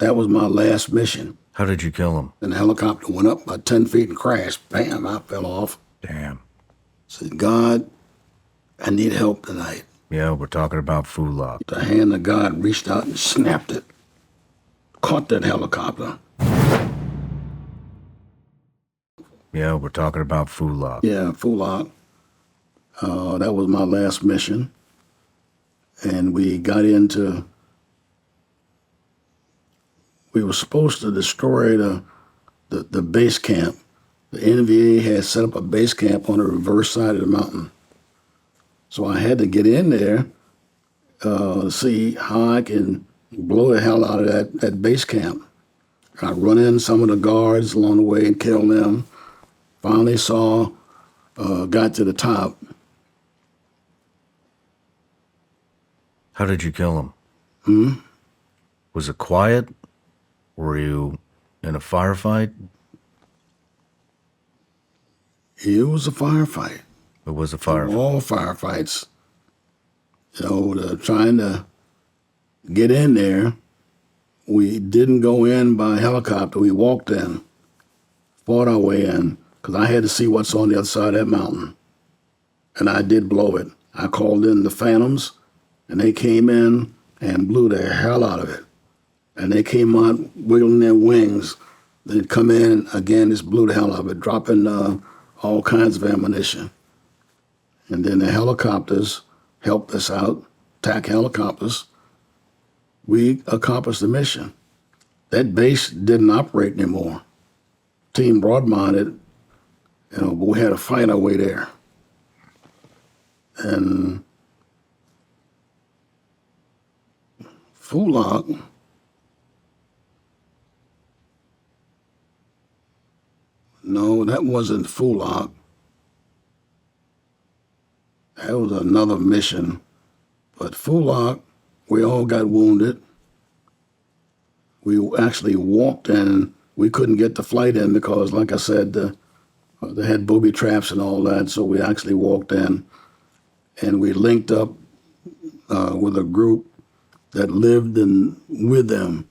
That was my last mission. How did you kill him? And the helicopter went up about 10 feet and crashed. Bam, I fell off. Damn. Said, God, I need help tonight. Yeah, we're talking about Fulak. The hand of God reached out and snapped it. Caught that helicopter. Yeah, we're talking about Fulak. Yeah, Fulak. That was my last mission. And we got into... We were supposed to destroy the base camp. The NVA had set up a base camp on the reverse side of the mountain. So I had to get in there to see how I can blow the hell out of that base camp. I run in some of the guards along the way and kill them. Finally got to the top. How did you kill him? Was it quiet? Were you in a firefight? It was a firefight. It was a firefight. All firefights. Trying to get in there. We didn't go in by helicopter. We walked in, fought our way in, because I had to see what's on the other side of that mountain. And I did blow it. I called in the Phantoms, and they came in and blew the hell out of it. And they came out wiggling their wings. They'd come in, again, just blew the hell out of it, dropping all kinds of ammunition. And then the helicopters helped us out, attack helicopters. We accomplished the mission. That base didn't operate anymore. Team Broadmont, but we had to fight our way there. And Fulak, no, that wasn't Fulak. That was another mission. But Fulak, we all got wounded. We actually walked in. We couldn't get the flight in because, like I said, they had booby traps and all that. So we actually walked in, and we linked up with a group that lived with them,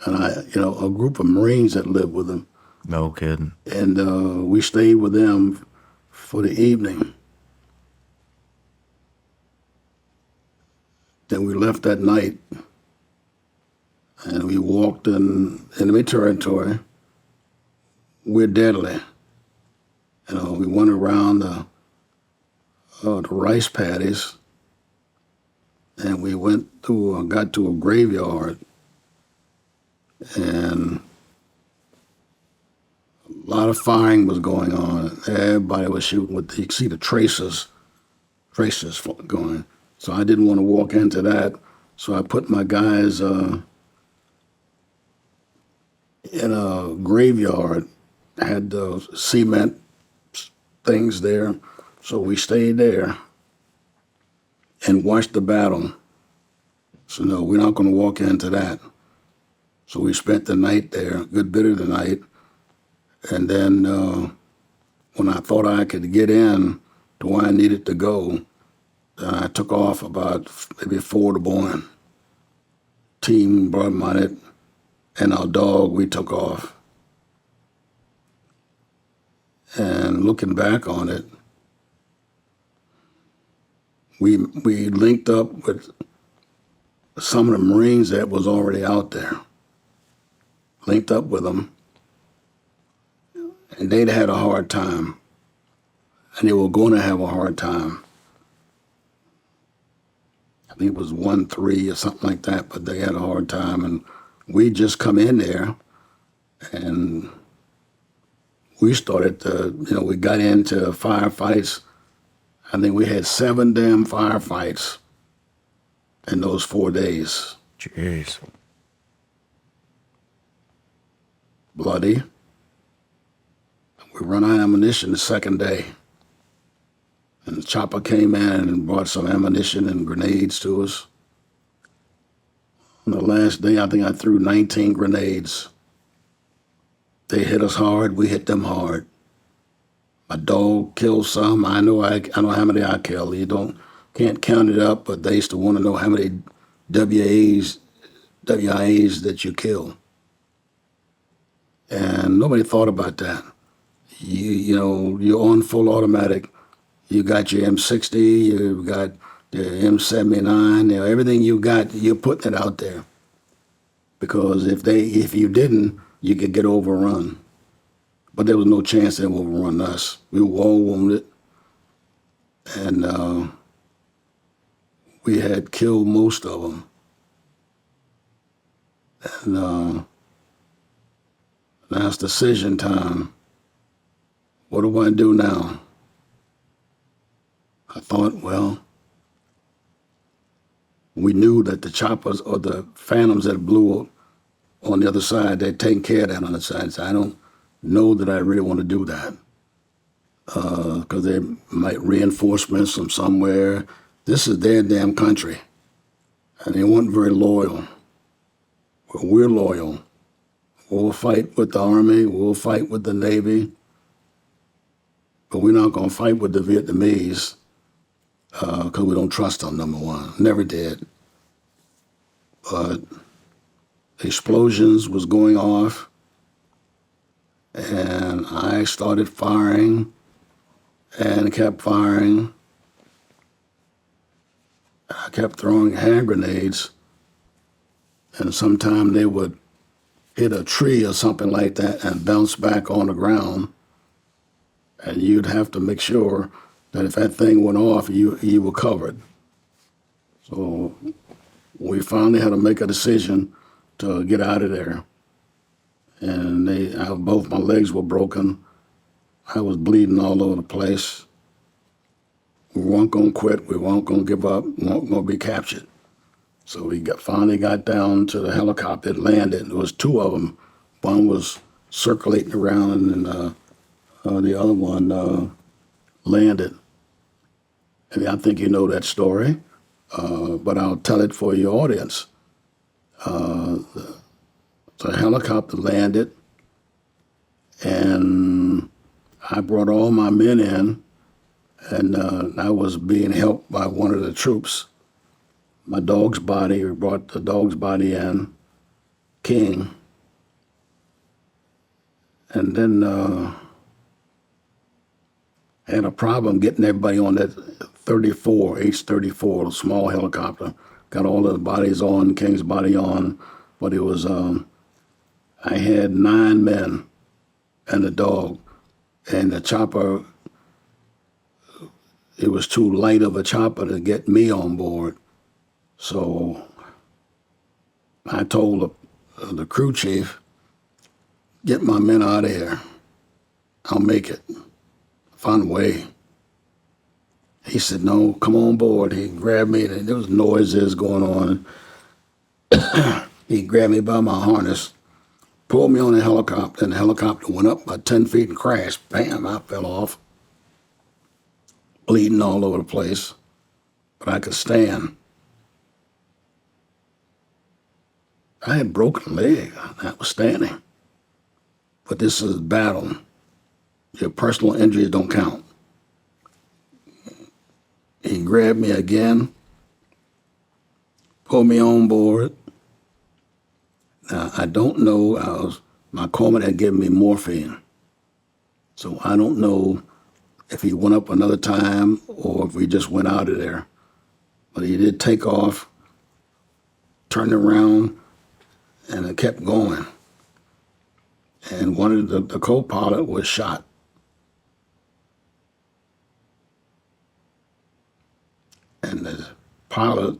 and a group of Marines that lived with them. No kidding. And we stayed with them for the evening. Then we left that night, and we walked in enemy territory. We're deadly. We went around the rice paddies, and we got to a graveyard, and a lot of firing was going on. Everybody was shooting you could see the tracers going. So I didn't want to walk into that. So I put my guys in a graveyard. I had cement things there. So we stayed there and watched the battle. So no, we're not going to walk into that. So we spent the night there, a good bit of the night. And then when I thought I could get in to where I needed to go, I took off about maybe 4 to morning. Team Broadmont and our dog, we took off. And looking back on it, we linked up with some of the Marines that was already out there. Linked up with them. And they'd had a hard time. And they were going to have a hard time. I think it was 1-3 or something like that, but they had a hard time. And we just come in there, and we started we got into firefights. I think we had 7 damn firefights in those 4 days. Jeez. Bloody. We run out of ammunition the second day. And the chopper came in and brought some ammunition and grenades to us. On the last day, I think I threw 19 grenades. They hit us hard, we hit them hard. My dog killed some. I know how many I killed. Can't count it up, but they used to want to know how many WAs WIAs that you kill. And nobody thought about that. You know, you're on full automatic. You got your M60, you got the M79, you know, everything you got, you're putting it out there. Because if you didn't, you could get overrun. But there was no chance they would overrun us. We were all wounded, and we had killed most of them. And now it's decision time. What do I do now? I thought, well, we knew that the choppers or the phantoms that blew on the other side, they'd taken care of that on the side. So I don't know that I really want to do that. Because they might reinforcements from somewhere. This is their damn country. And they weren't very loyal. Well, we're loyal. We'll fight with the Army, we'll fight with the Navy, but we're not going to fight with the Vietnamese because we don't trust them, number one. Never did. But explosions was going off, and I started firing and kept firing. I kept throwing hand grenades, and sometimes they would hit a tree or something like that and bounce back on the ground. And you'd have to make sure that if that thing went off, you were covered. So we finally had to make a decision to get out of there. And both my legs were broken. I was bleeding all over the place. We weren't going to quit. We weren't going to give up. We weren't going to be captured. So we finally got down to the helicopter. It landed. There was two of them. One was circulating around, and the other one landed. And I think you know that story, but I'll tell it for your audience. The helicopter landed, and I brought all my men in, and I was being helped by one of the troops. My dog's body, we brought the dog's body in, King. And then had a problem getting everybody on that 34, H-34, small helicopter. Got all the bodies on, King's body on, but it was, I had 9 men and a dog, and the chopper, it was too light of a chopper to get me on board. So I told the crew chief, get my men out of here. I'll make it. Find a way. He said, no, come on board. He grabbed me, and there was noises going on. He grabbed me by my harness, pulled me on the helicopter, and the helicopter went up about 10 feet and crashed. Bam, I fell off, bleeding all over the place, but I could stand. I had a broken leg. I was standing. But this is battle. Your personal injuries don't count. He grabbed me again, pulled me on board. Now, I don't know, my corpsman had given me morphine. So I don't know if he went up another time or if we just went out of there. But he did take off, turned around, and it kept going. And one of the co-pilot was shot. And the pilot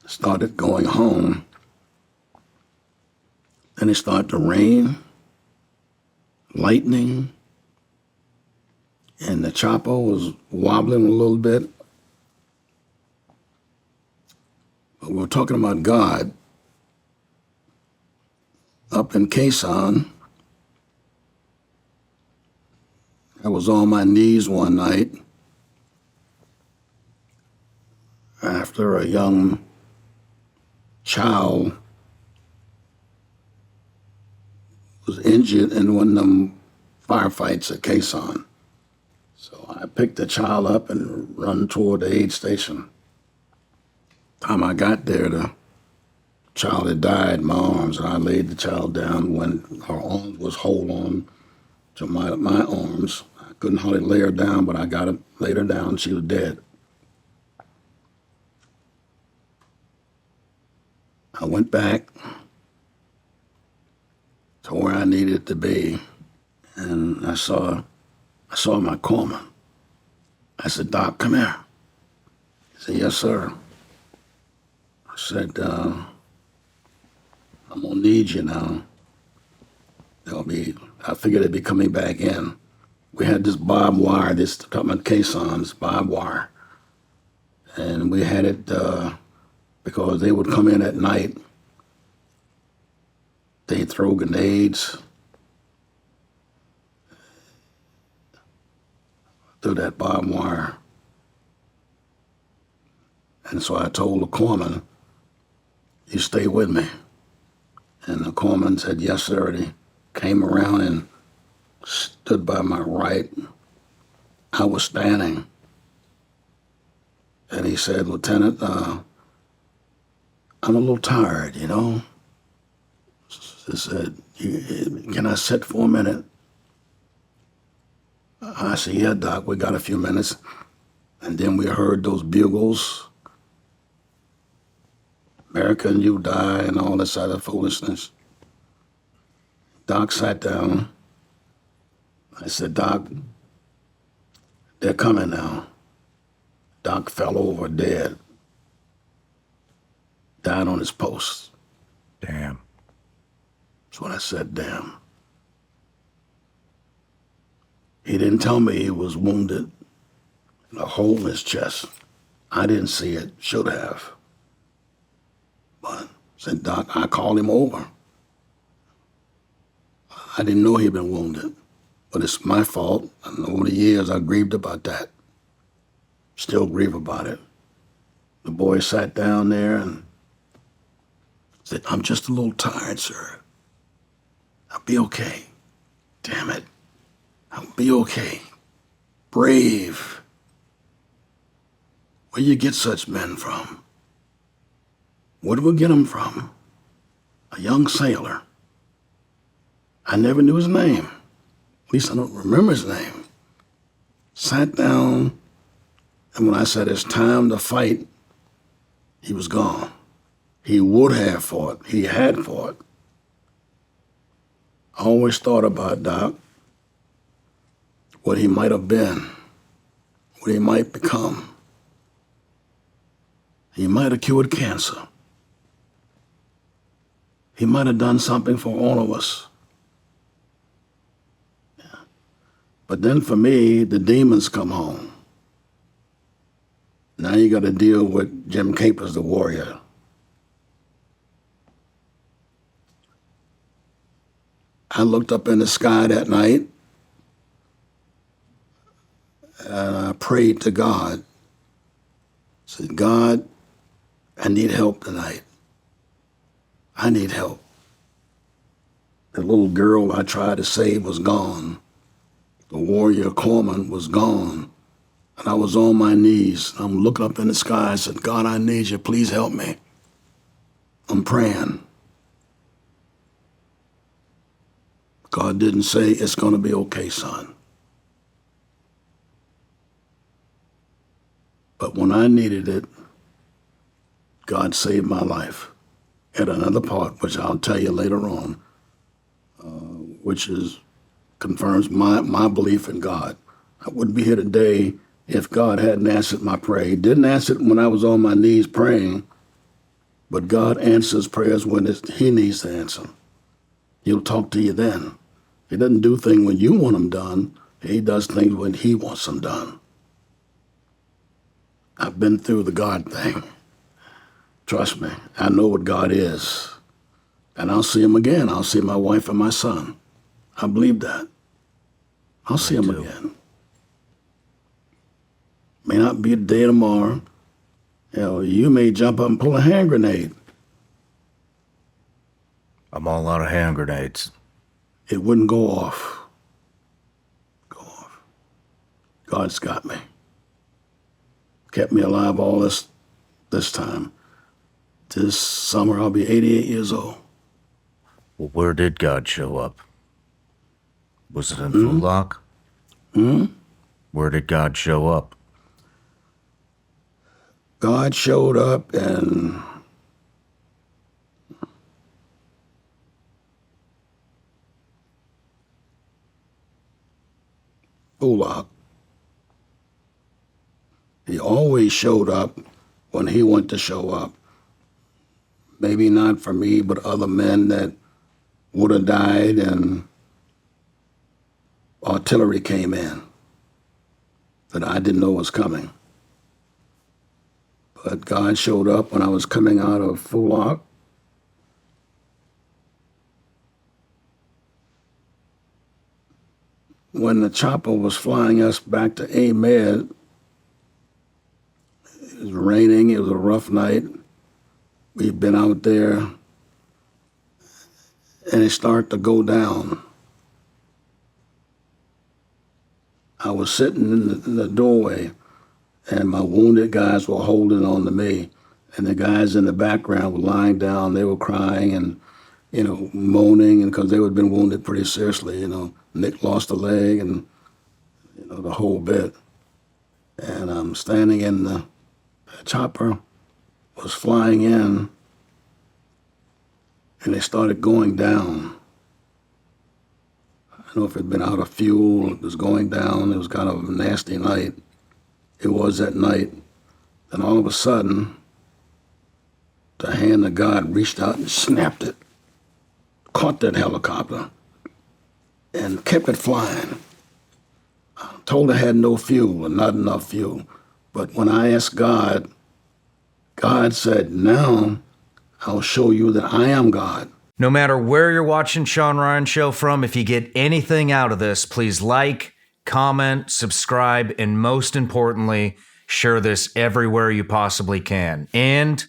started going home. Then it started to rain, lightning, and the chopper was wobbling a little bit. But we're talking about God. Up in Quezon, I was on my knees one night after a young child was injured in one of them firefights at Quezon. So I picked the child up and run toward the aid station. Time I got there, the child had died in my arms, and I laid the child down when her arms was hold on to my arms. I couldn't hardly lay her down, but I got her, laid her down. She was dead. I went back to where I needed to be, and I saw my corpsman. I said, "Doc, come here." He said, "Yes, sir." I said, "I'm gonna need you now. I figured they'd be coming back in." We had this barbed wire, this talking about caissons, barbed wire, and we had it because they would come in at night. They'd throw grenades through that barbed wire. And so I told the corpsman, "You stay with me." And the corpsman said, "Yes, sir." And he came around and stood by my right. I was standing. And he said, "Lieutenant, I'm a little tired, you know." He said, "Can I sit for a minute?" I said, "Yeah, Doc, we got a few minutes." And then we heard those bugles, "America, you die," and all this other foolishness. Doc sat down. I said, "Doc, they're coming now." Doc fell over dead, died on his post. Damn. That's when I said, "Damn." He didn't tell me he was wounded in a hole in his chest. I didn't see it, should have. But I said, "Doc," I called him over. I didn't know he'd been wounded, but it's my fault. And over the years, I grieved about that. Still grieve about it. The boy sat down there and said, "I'm just a little tired, sir. I'll be okay. Damn it. I'll be okay." Brave. Where you get such men from? Where do we get them from? A young sailor. I never knew his name. At least I don't remember his name. Sat down, and when I said it's time to fight, he was gone. He would have fought. He had fought. I always thought about Doc, what he might have been, what he might become. He might have cured cancer. He might have done something for all of us. Yeah. But then for me, the demons come home. Now you got to deal with Jim Capers, the warrior. I looked up in the sky that night and I prayed to God. I said, "God, I need help tonight. I need help." The little girl I tried to save was gone. The warrior corpsman was gone. And I was on my knees. I'm looking up in the sky. I said, "God, I need you. Please help me." I'm praying. God didn't say, "It's going to be okay, son." But when I needed it, God saved my life. At another part, which I'll tell you later on, which confirms my belief in God. I wouldn't be here today if God hadn't answered my prayer. He didn't answer it when I was on my knees praying, but God answers prayers when He needs to answer. He'll talk to you then. He doesn't do things when you want them done. He does things when He wants them done. I've been through the God thing. Trust me, I know what God is. And I'll see Him again. I'll see my wife and my son. I believe that. I'll see Him again. May not be a day tomorrow. You may jump up and pull a hand grenade. I'm all out of hand grenades. It wouldn't go off. God's got me. Kept me alive all this time. This summer, I'll be 88 years old. Well, where did God show up? Was it in Fulak? Where did God show up? God showed up in Fulak. He always showed up when he went to show up. Maybe not for me, but other men that would have died and artillery came in that I didn't know was coming. But God showed up when I was coming out of Fulak. When the chopper was flying us back to Ahmed, it was raining, it was a rough night. We'd been out there, and it started to go down. I was sitting in the doorway, and my wounded guys were holding on to me, and the guys in the background were lying down. They were crying and, moaning, and because they had been wounded pretty seriously. Nick lost a leg, and the whole bit. And I'm standing in the chopper was flying in, and they started going down. I don't know if it had been out of fuel. It was going down. It was kind of a nasty night. It was that night. Then all of a sudden, the hand of God reached out and snapped it, caught that helicopter, and kept it flying. I told it had no fuel or not enough fuel. But when I asked God, God said, now I'll show you that I am God. No matter where you're watching Shawn Ryan Show from, if you get anything out of this, please like, comment, subscribe, and most importantly, share this everywhere you possibly can. And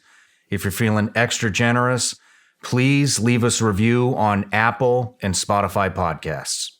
if you're feeling extra generous, please leave us a review on Apple and Spotify podcasts.